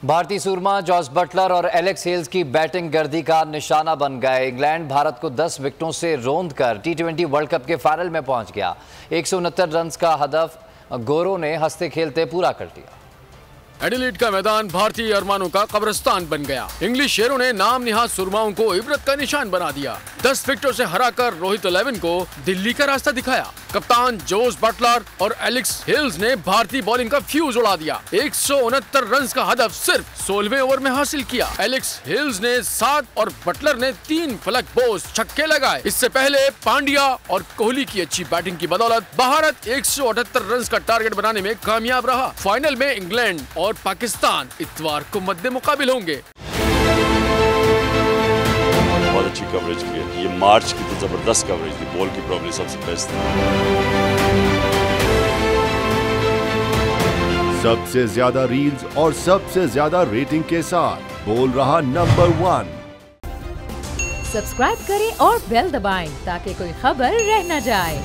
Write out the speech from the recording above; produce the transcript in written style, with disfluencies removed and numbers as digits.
भारतीय सूरमा Jos Buttler और Alex Hales की बैटिंग गर्दी का निशाना बन गए। इंग्लैंड भारत को 10 विकेटों से रौंद कर T20 वर्ल्ड कप के फाइनल में पहुंच गया। 169 रन का हदफ गोरो ने हंसते खेलते पूरा कर दिया। एडिलेड का मैदान भारतीय अरमानों का कब्रिस्तान बन गया। इंग्लिश शेरों ने नाम निहाद सुरमाओं को इबरत का निशान बना दिया। 10 विकेटों से हराकर रोहित 11 को दिल्ली का रास्ता दिखाया। कप्तान जोस बटलर और एलेक्स हेल्स ने भारतीय बॉलिंग का फ्यूज उड़ा दिया। 169 रन का हदफ सिर्फ 16वें ओवर में हासिल किया। एलेक्स हेल्स ने 7 और बटलर ने 3 फलकबाज छक्के लगाए। इससे पहले पांड्या और कोहली की अच्छी बैटिंग की बदौलत भारत 178 रन का टारगेट बनाने में कामयाब रहा। फाइनल में इंग्लैंड और पाकिस्तान इतवार को मद्दे मुकाबिल होंगे। बहुत अच्छी कवरेज की, ये मार्च की तो जबरदस्त कवरेज थी। बॉल की प्रॉब्लम सबसे बेस्ट थी। सबसे ज्यादा रील्स और सबसे ज्यादा रेटिंग के साथ बोल रहा नंबर 1। सब्सक्राइब करें और बेल दबाएं ताकि कोई खबर रह न जाए।